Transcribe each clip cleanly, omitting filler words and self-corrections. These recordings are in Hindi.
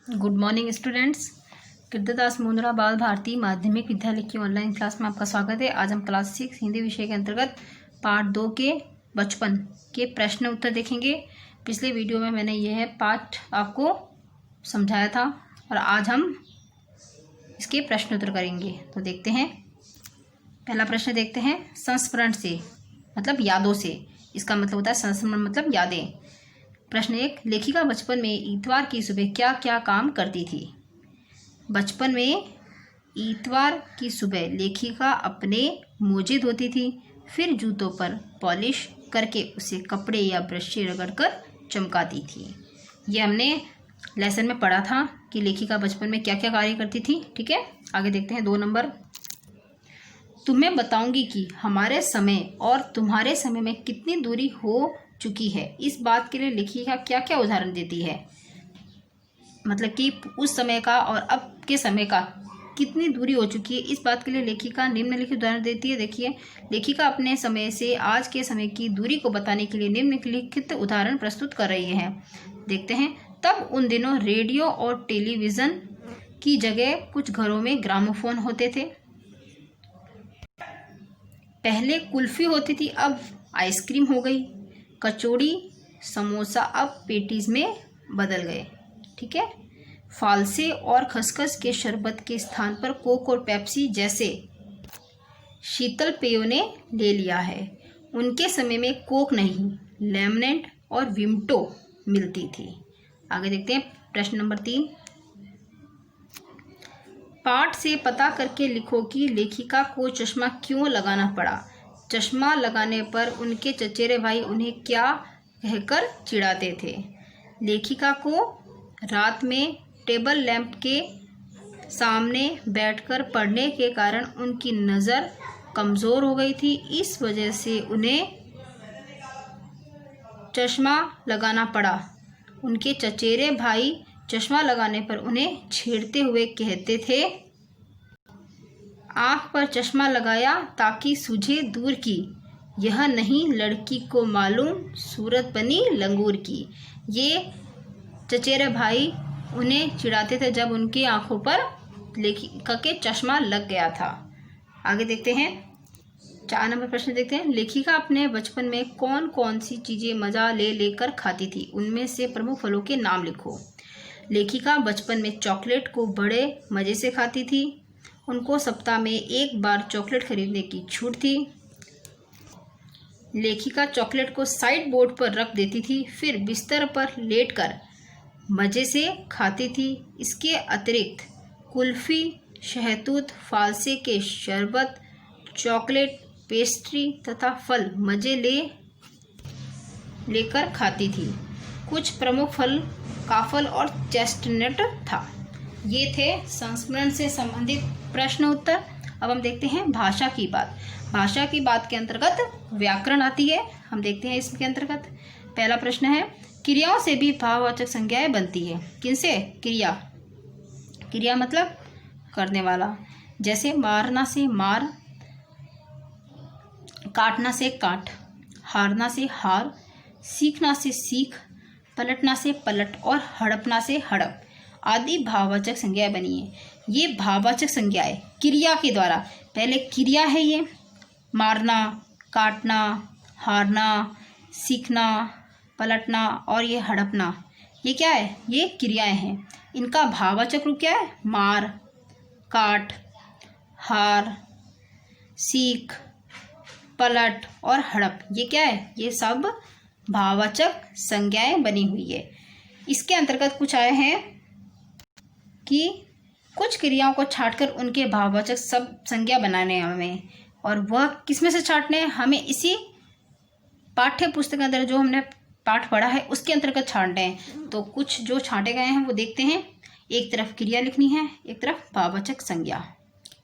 Good morning students. Kirtidas Mundra Bal Bharati माध्यमिक विद्यालय की ऑनलाइन क्लास में आपका स्वागत है। आज हम क्लास 6 हिंदी विषय के अंतर्गत पार्ट 2 के बचपन के प्रश्न उत्तर देखेंगे। पिछले वीडियो में मैंने यह पाठ आपको समझाया था और आज हम इसके प्रश्न उत्तर करेंगे। तो देखते हैं, पहला प्रश्न देखते हैं। संस्मरण से मतलब यादों से, इसका मतलब होता है संस्मरण मतलब यादें। प्रश्न 1, लेखिका बचपन में इतवार की सुबह क्या क्या काम करती थी? बचपन में इतवार की सुबह लेखिका अपने मोजे धोती थी, फिर जूतों पर पॉलिश करके उसे कपड़े या ब्रश से रगड़कर चमकाती थी। ये हमने लेसन में पढ़ा था कि लेखिका बचपन में क्या क्या कार्य करती थी। ठीक है, आगे देखते हैं। 2 नंबर, तुम्हें बताऊंगी कि हमारे समय और तुम्हारे समय में कितनी दूरी हो चुकी है। इस बात के लिए लेखिका क्या क्या उदाहरण देती है? मतलब कि उस समय का और अब के समय का कितनी दूरी हो चुकी है, इस बात के लिए लेखिका निम्नलिखित उदाहरण देती है। देखिए, लेखिका अपने समय से आज के समय की दूरी को बताने के लिए निम्नलिखित उदाहरण प्रस्तुत कर रही है। देखते हैं। तब उन दिनों रेडियो और टेलीविज़न की जगह कुछ घरों में ग्रामोफोन होते थे। पहले कुल्फी होती थी, अब आइसक्रीम हो गई। कचौड़ी समोसा अब पेटीज में बदल गए। ठीक है। फालसे और खसखस के शरबत के स्थान पर कोक और पेप्सी जैसे शीतल पेयों ने ले लिया है। उनके समय में कोक नहीं, लेमनेड और विम्टो मिलती थी। आगे देखते हैं। प्रश्न नंबर 3, पाठ से पता करके लिखो कि लेखिका को चश्मा क्यों लगाना पड़ा। चश्मा लगाने पर उनके चचेरे भाई उन्हें क्या कहकर चिढ़ाते थे? लेखिका को रात में टेबल लैंप के सामने बैठकर पढ़ने के कारण उनकी नज़र कमज़ोर हो गई थी। इस वजह से उन्हें चश्मा लगाना पड़ा। उनके चचेरे भाई चश्मा लगाने पर उन्हें छेड़ते हुए कहते थे, आँख पर चश्मा लगाया ताकि सूझे दूर की, यह नहीं लड़की को मालूम सूरत बनी लंगूर की। ये चचेरे भाई उन्हें चिढ़ाते थे जब उनकी आँखों पर लेखिका के चश्मा लग गया था। आगे देखते हैं। 4 नंबर प्रश्न देखते हैं। लेखिका अपने बचपन में कौन कौन सी चीज़ें मज़ा ले लेकर खाती थी? उनमें से प्रमुख फलों के नाम लिखो। लेखिका बचपन में चॉकलेट को बड़े मज़े से खाती थी। उनको सप्ताह में 1 बार चॉकलेट खरीदने की छूट थी। लेखिका चॉकलेट को साइड बोर्ड पर रख देती थी, फिर बिस्तर पर लेटकर मज़े से खाती थी। इसके अतिरिक्त कुल्फ़ी, शहतूत, फालसे के शरबत, चॉकलेट, पेस्ट्री तथा फल मज़े लेकर खाती थी। कुछ प्रमुख फल काफल और चेस्टनट था। ये थे संस्मरण से संबंधित प्रश्न उत्तर। अब हम देखते हैं भाषा की बात। भाषा की बात के अंतर्गत व्याकरण आती है। हम देखते हैं इसके अंतर्गत। पहला प्रश्न है, क्रियाओं से भी भाववाचक संज्ञाएं बनती है। किनसे? क्रिया। क्रिया मतलब करने वाला। जैसे मारना से मार, काटना से काट, हारना से हार, सीखना से सीख, पलटना से पलट और हड़पना से हड़प आदि भाववाचक संज्ञाएं बनी है। ये भाववाचक संज्ञाएं क्रिया के द्वारा, पहले क्रिया है ये, मारना, काटना, हारना, सीखना, पलटना और ये हड़पना, ये क्या है? ये क्रियाएं हैं। इनका भाववाचक रूप क्या है? मार, काट, हार, सीख, पलट और हड़प, ये क्या है? ये सब भाववाचक संज्ञाएं बनी हुई है। इसके अंतर्गत कुछ आए हैं कि कुछ क्रियाओं को छांटकर उनके भाववाचक सब संज्ञा बनाने हैं हमें, और वह किसमें से छांटने हैं? हमें इसी पाठ्य पुस्तक के अंदर जो हमने पाठ पढ़ा है उसके अंतर्गत छांटने हैं। तो कुछ जो छांटे गए हैं वो देखते हैं। एक तरफ क्रिया लिखनी है, एक तरफ भाववाचक संज्ञा।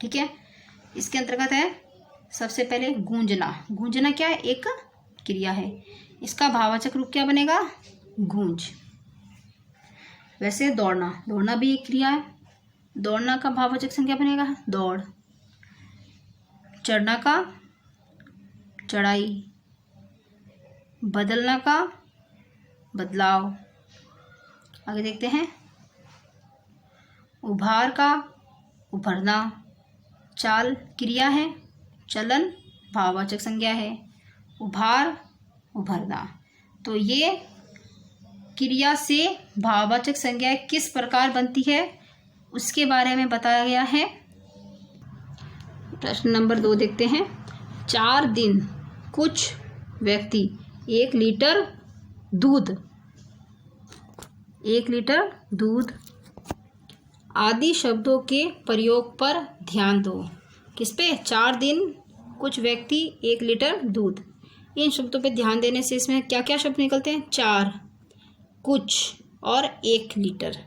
ठीक है, इसके अंतर्गत है सबसे पहले गूंजना। गूंजना क्या है? एक क्रिया है। इसका भाववाचक रूप क्या बनेगा? गूंज। वैसे दौड़ना, दौड़ना भी एक क्रिया है। दौड़ना का भाववाचक संज्ञा बनेगा दौड़। चढ़ना का चढ़ाई, बदलना का बदलाव। आगे देखते हैं। उभार का उभरना, चाल क्रिया है, चलन भाववाचक संज्ञा है, उभार उभरना। तो ये क्रिया से भाववाचक संज्ञा किस प्रकार बनती है उसके बारे में बताया गया है। प्रश्न नंबर 2 देखते हैं। 4 दिन कुछ व्यक्ति 1 लीटर दूध आदि शब्दों के प्रयोग पर ध्यान दो। किस पे? 4 दिन कुछ व्यक्ति 1 लीटर दूध। इन शब्दों पे ध्यान देने से इसमें क्या क्या शब्द निकलते हैं? 4, कुछ और 1 लीटर।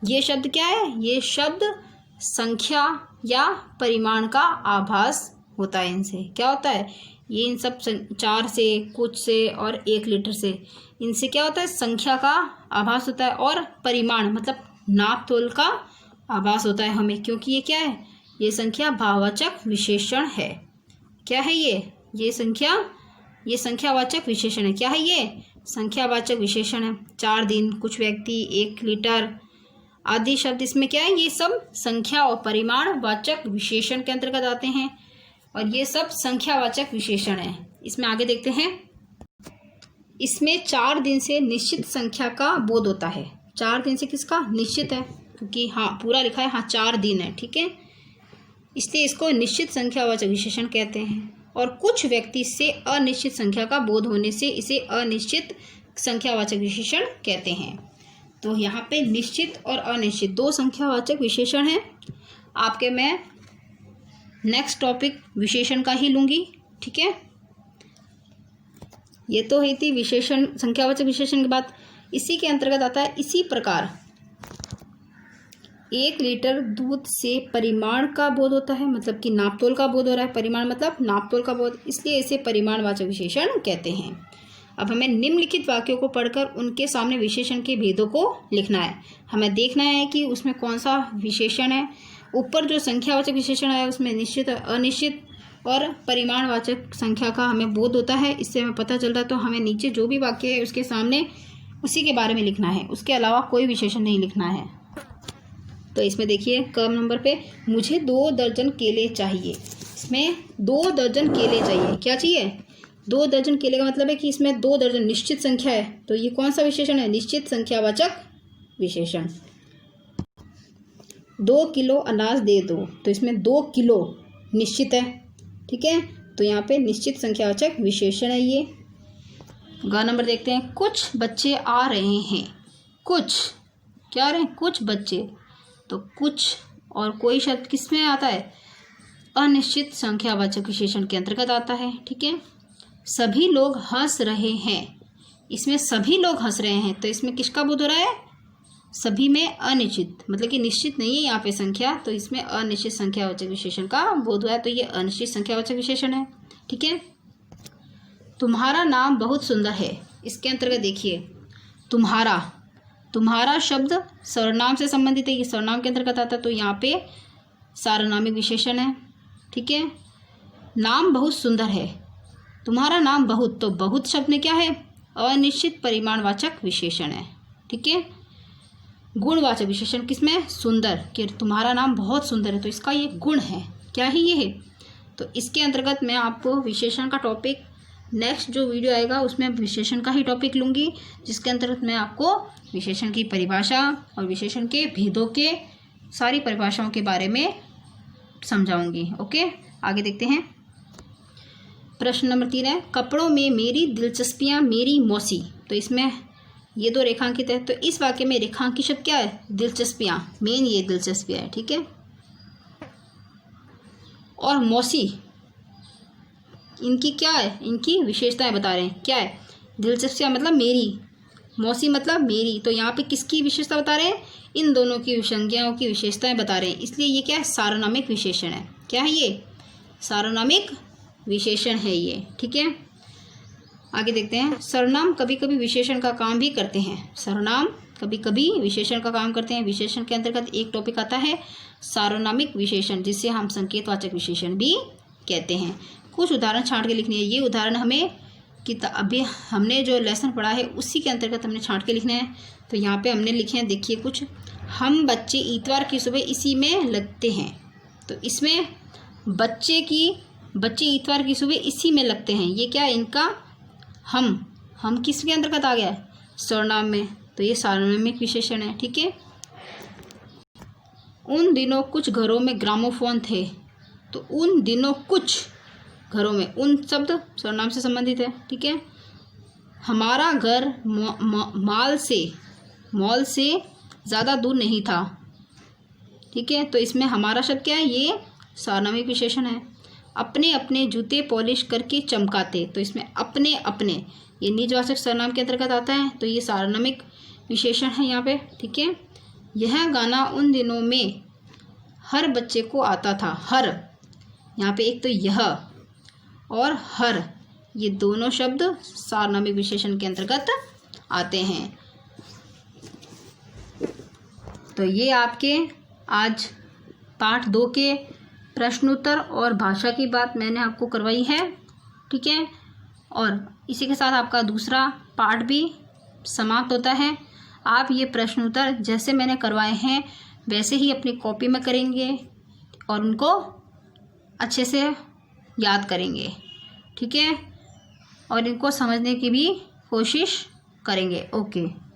ये शब्द क्या है? ये शब्द संख्या या परिमाण का आभास होता है। इनसे क्या होता है? ये इन सब 4 से, कुछ से और 1 लीटर से, इनसे क्या होता है? संख्या का आभास होता है और परिमाण मतलब नाप तोल का आभास होता है हमें, क्योंकि ये क्या है? ये संख्या भाववाचक विशेषण है। क्या है ये? ये संख्यावाचक विशेषण है। क्या है ये? संख्यावाचक विशेषण है। 4 दिन, कुछ व्यक्ति, 1 लीटर आदि शब्द इसमें क्या है? ये सब संख्या और परिमाण वाचक विशेषण के अंतर्गत आते हैं और ये सब संख्यावाचक विशेषण है। इसमें आगे देखते हैं। इसमें 4 दिन से निश्चित संख्या का बोध होता है। 4 दिन से किसका? निश्चित है, क्योंकि हाँ पूरा लिखा है, हाँ 4 दिन है, ठीक है, इसलिए इसको निश्चित संख्यावाचक विशेषण कहते हैं। और कुछ व्यक्ति से अनिश्चित संख्या का बोध होने से इसे अनिश्चित संख्यावाचक विशेषण कहते हैं। तो यहाँ पे निश्चित और अनिश्चित 2 संख्यावाचक विशेषण हैं। आपके मैं नेक्स्ट टॉपिक विशेषण का ही लूँगी, ठीक है। ये तो ही थी विशेषण, संख्यावाचक विशेषण की बात। इसी के अंतर्गत आता है इसी प्रकार 1 लीटर दूध से परिमाण का बोध होता है, मतलब कि नापतोल का बोध हो रहा है। परिमाण मतलब नापतोल का बोध, इसलिए इसे परिमाणवाचक विशेषण कहते हैं। अब हमें निम्नलिखित वाक्यों को पढ़कर उनके सामने विशेषण के भेदों को लिखना है। हमें देखना है कि उसमें कौन सा विशेषण है। ऊपर जो संख्यावाचक विशेषण है उसमें निश्चित, अनिश्चित और परिमाणवाचक संख्या का हमें बोध होता है, इससे हमें पता चल रहा है। तो हमें नीचे जो भी वाक्य है उसके सामने उसी के बारे में लिखना है, उसके अलावा कोई विशेषण नहीं लिखना है। तो इसमें देखिए क नंबर पे, मुझे 2 दर्जन केले चाहिए। इसमें 2 दर्जन केले चाहिए। क्या चाहिए? 2 दर्जन केले का मतलब है कि इसमें 2 दर्जन निश्चित संख्या है, तो ये कौन सा विशेषण है? निश्चित संख्यावाचक विशेषण। 2 किलो अनाज दे दो, तो इसमें 2 किलो निश्चित है, ठीक है, तो यहाँ पे निश्चित संख्यावाचक विशेषण है ये। ग नंबर देखते हैं। कुछ बच्चे आ रहे हैं। कुछ क्या आ रहे हैं? कुछ बच्चे। तो कुछ और कोई शब्द किस में आता है? अनिश्चित संख्यावाचक विशेषण के अंतर्गत आता है, ठीक है। सभी लोग हंस रहे हैं। इसमें सभी लोग हंस रहे हैं, तो इसमें किसका बोध हो रहा है? सभी में अनिश्चित, मतलब कि निश्चित नहीं है यहाँ पे संख्या, तो इसमें अनिश्चित संख्यावाचक विशेषण का बोध हुआ है, तो ये अनिश्चित संख्यावाचक विशेषण है, ठीक है। तुम्हारा नाम बहुत सुंदर है। इसके अंतर्गत देखिए तुम्हारा शब्द सर्वनाम से संबंधित है, ये सर्वनाम के अंतर्गत आता है, तो यहाँ पे सार्वनामिक विशेषण है, ठीक है। नाम बहुत सुंदर है। तुम्हारा नाम बहुत, तो बहुत शब्द में क्या है? अनिश्चित परिमाणवाचक विशेषण है, ठीक है। गुणवाचक विशेषण किसमें? सुंदर, कि तुम्हारा नाम बहुत सुंदर है, तो इसका ये गुण है। क्या ही ये है? तो इसके अंतर्गत मैं आपको विशेषण का टॉपिक नेक्स्ट जो वीडियो आएगा उसमें विशेषण का ही टॉपिक लूँगी, जिसके अंतर्गत मैं आपको विशेषण की परिभाषा और विशेषण के भेदों के सारी परिभाषाओं के बारे में समझाऊंगी। ओके, आगे देखते हैं। प्रश्न नंबर 3 है, कपड़ों में मेरी दिलचस्पियाँ मेरी मौसी। तो इसमें ये 2 रेखांकित है, तो इस वाक्य में रेखांकित शब्द क्या है? दिलचस्पियाँ, मेन ये दिलचस्पियाँ है, ठीक है। और मौसी, इनकी क्या है? इनकी विशेषताएं बता रहे हैं। क्या है? दिलचस्पियाँ मतलब मेरी, मौसी मतलब मेरी, तो यहाँ पे किसकी विशेषता बता रहे हैं? इन दोनों की संज्ञाओं की विशेषताएं बता रहे हैं, इसलिए ये क्या है? सार्वनामिक विशेषण है। क्या है ये? सार्वनामिक विशेषण है ये, ठीक है। आगे देखते हैं। सर्वनाम कभी कभी विशेषण का काम भी करते हैं। सर्वनाम कभी कभी विशेषण का काम करते हैं। विशेषण के अंतर्गत एक टॉपिक आता है सार्वनामिक विशेषण, जिसे हम संकेतवाचक विशेषण भी कहते हैं। कुछ उदाहरण छांट के लिखने हैं। ये उदाहरण हमें अभी हमने जो लेसन पढ़ा है उसी के अंतर्गत हमने छांट के लिखना है। तो यहाँ पे हमने लिखे हैं, देखिए कुछ हम बच्चे इतवार की सुबह इसी में लगते हैं। तो इसमें बच्चे इतवार की सुबह इसी में लगते हैं, ये क्या है इनका हम किसके अंतर्गत आ गया है? सर्वनाम में। तो ये सार्वनामिक विशेषण है। ठीक है। उन दिनों कुछ घरों में ग्रामोफोन थे। तो उन दिनों कुछ घरों में, उन शब्द सर्वनाम से संबंधित है। ठीक है। हमारा घर मॉल से ज़्यादा दूर नहीं था। ठीक है। तो इसमें हमारा शब्द क्या है? ये सार्वनामिक विशेषण है। अपने अपने जूते पॉलिश करके चमकाते। तो इसमें अपने अपने ये निजवाचक सर्वनाम के अंतर्गत आता है। तो ये सार्वनामिक विशेषण है यहाँ पे। ठीक है। यह गाना उन दिनों में हर बच्चे को आता था। हर, यहाँ पे एक तो यह और हर, ये दोनों शब्द सार्वनामिक विशेषण के अंतर्गत आते हैं। तो ये आपके आज पाठ 2 के प्रश्नोत्तर और भाषा की बात मैंने आपको करवाई है। ठीक है। और इसी के साथ आपका दूसरा पाठ भी समाप्त होता है। आप ये प्रश्नोत्तर जैसे मैंने करवाए हैं वैसे ही अपनी कॉपी में करेंगे और उनको अच्छे से याद करेंगे। ठीक है। और इनको समझने की भी कोशिश करेंगे। ओके।